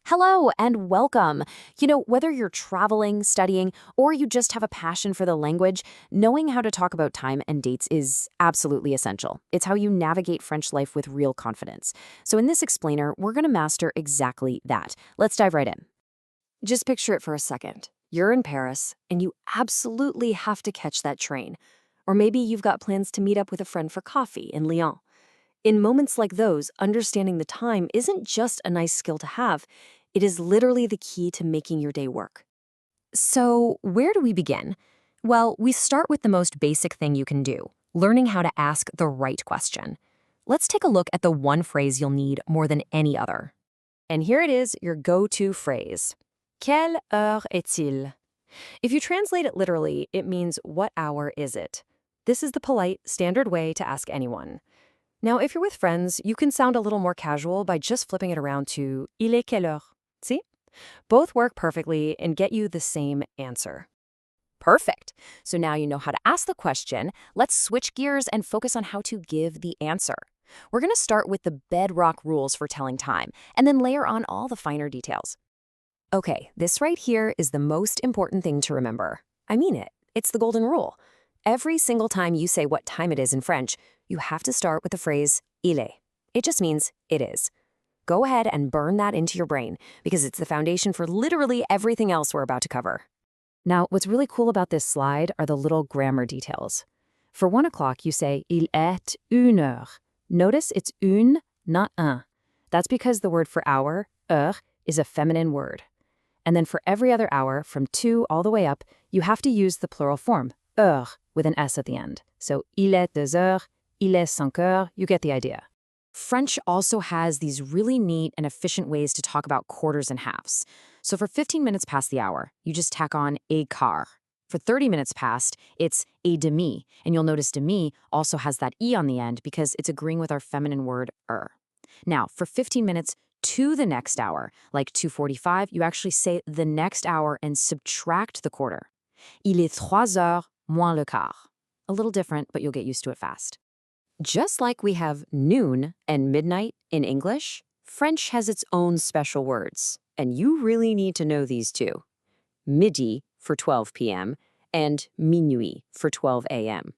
Hello and welcome. Whether you're traveling, studying, or you just have a passion for the language, knowing how to talk about time and dates is absolutely essential. It's how you navigate French life with real confidence. So in this explainer, we're going to master exactly that. Let's dive right in. Just picture it for a second. You're in Paris, and you absolutely have to catch that train. Or maybe you've got plans to meet up with a friend for coffee in Lyon. In moments like those, understanding the time isn't just a nice skill to have, it is literally the key to making your day work. So, where do we begin? Well, we start with the most basic thing you can do, learning how to ask the right question. Let's take a look at the one phrase you'll need more than any other. And here it is, your go-to phrase. Quelle heure est-il? If you translate it literally, it means what hour is it? This is the polite, standard way to ask anyone. Now, if you're with friends, you can sound a little more casual by just flipping it around to Il est quelle heure? See? Both work perfectly and get you the same answer. Perfect. So now you know how to ask the question. Let's switch gears and focus on how to give the answer. We're going to start with the bedrock rules for telling time, and then layer on all the finer details. Okay, this right here is the most important thing to remember. I mean it. It's the golden rule. Every single time you say what time it is in French, you have to start with the phrase il est. It just means it is. Go ahead and burn that into your brain because it's the foundation for literally everything else we're about to cover. Now, what's really cool about this slide are the little grammar details. For 1 o'clock, you say il est une heure. Notice it's une, not un. That's because the word for hour, heure, is a feminine word. And then for every other hour, from 2 all the way up, you have to use the plural form, heure, with an S at the end. So il est 2 heures, il est 5 heures, you get the idea. French also has these really neat and efficient ways to talk about quarters and halves. So for 15 minutes past the hour, you just tack on a quart. For 30 minutes past, it's a demi, and you'll notice demi also has that E on the end because it's agreeing with our feminine word Now, for 15 minutes to the next hour, like 2:45, you actually say the next hour and subtract the quarter. Il est 3 heures moins le quart. A little different, but you'll get used to it fast. Just like we have noon and midnight in English, French has its own special words, and you really need to know these too. Midi for 12 p.m. and minuit for 12 a.m.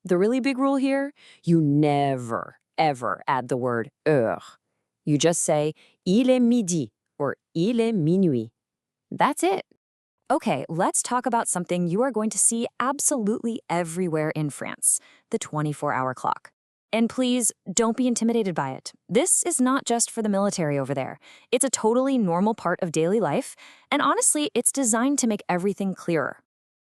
The really big rule here, you never, ever add the word heure. You just say il est midi or il est minuit. That's it. Okay, let's talk about something you are going to see absolutely everywhere in France, the 24-hour clock. And please, don't be intimidated by it. This is not just for the military over there. It's a totally normal part of daily life, and honestly, it's designed to make everything clearer.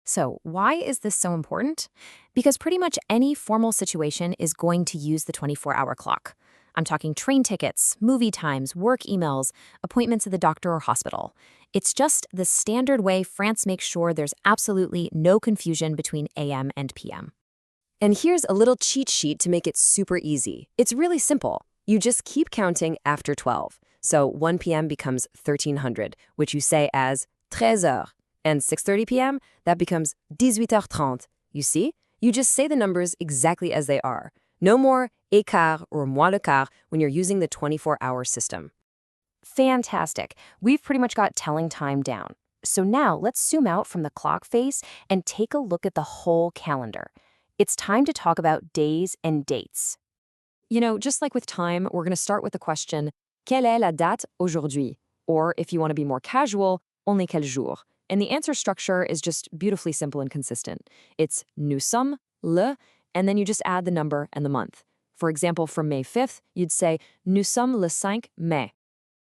So, why is this so important? Because pretty much any formal situation is going to use the 24-hour clock. I'm talking train tickets, movie times, work emails, appointments at the doctor or hospital. It's just the standard way France makes sure there's absolutely no confusion between AM and PM. And here's a little cheat sheet to make it super easy. It's really simple. You just keep counting after 12. So 1 p.m. becomes 1300, which you say as 13 heures. And 6:30 p.m., that becomes 18h30. You see? You just say the numbers exactly as they are. No more écart or moins le quart when you're using the 24-hour system. Fantastic. We've pretty much got telling time down. So now let's zoom out from the clock face and take a look at the whole calendar. It's time to talk about days and dates. Just like with time, we're going to start with the question, quelle est la date aujourd'hui? Or if you want to be more casual, on est quel jour? And the answer structure is just beautifully simple and consistent. It's nous sommes le, and then you just add the number and the month. For example, for May 5th, you'd say nous sommes le 5 mai.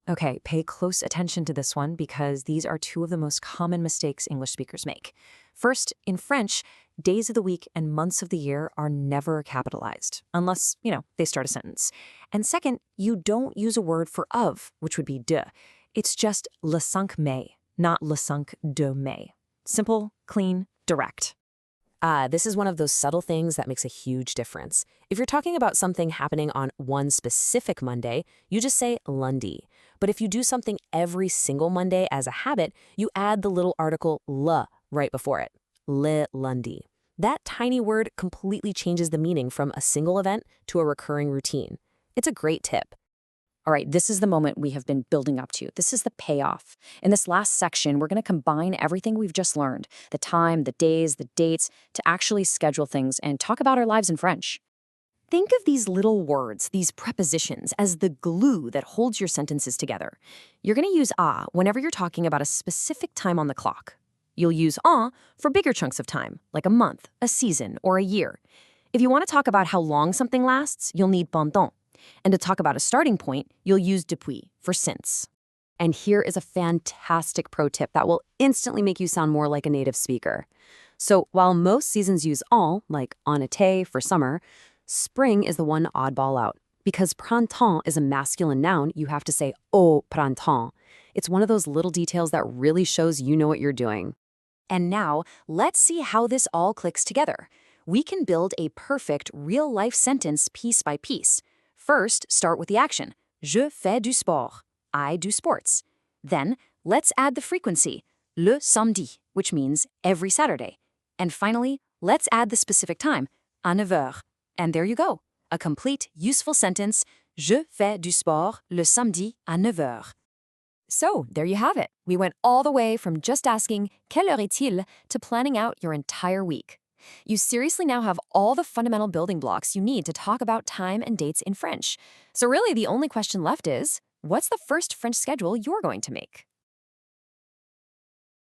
Okay, pay close attention to this one because these are two of the most common mistakes English speakers make. First, in French, days of the week and months of the year are never capitalized, unless, they start a sentence. And second, you don't use a word for of, which would be de. It's just le 5 mai, not le 5 de mai. Simple, clean, direct. This is one of those subtle things that makes a huge difference. If you're talking about something happening on one specific Monday, you just say lundi. But if you do something every single Monday as a habit, you add the little article le right before it. Le lundi. That tiny word completely changes the meaning from a single event to a recurring routine. It's a great tip. All right, this is the moment we have been building up to. This is the payoff. In this last section, we're going to combine everything we've just learned, the time, the days, the dates, to actually schedule things and talk about our lives in French. Think of these little words, these prepositions, as the glue that holds your sentences together. You're going to use a whenever you're talking about a specific time on the clock. You'll use en for bigger chunks of time, like a month, a season, or a year. If you want to talk about how long something lasts, you'll need pendant. And to talk about a starting point, you'll use depuis for since. And here is a fantastic pro tip that will instantly make you sound more like a native speaker. So while most seasons use en, like en été for summer, spring is the one oddball out. Because printemps is a masculine noun, you have to say au printemps. It's one of those little details that really shows you know what you're doing. And now, let's see how this all clicks together. We can build a perfect real-life sentence piece by piece. First, start with the action. Je fais du sport. I do sports. Then, let's add the frequency. Le samedi, which means every Saturday. And finally, let's add the specific time. À 9 heures. And there you go. A complete, useful sentence. Je fais du sport le samedi à 9 heures. So, there you have it. We went all the way from just asking quelle heure est-il to planning out your entire week. You seriously now have all the fundamental building blocks you need to talk about time and dates in French. So really, the only question left is, what's the first French schedule you're going to make?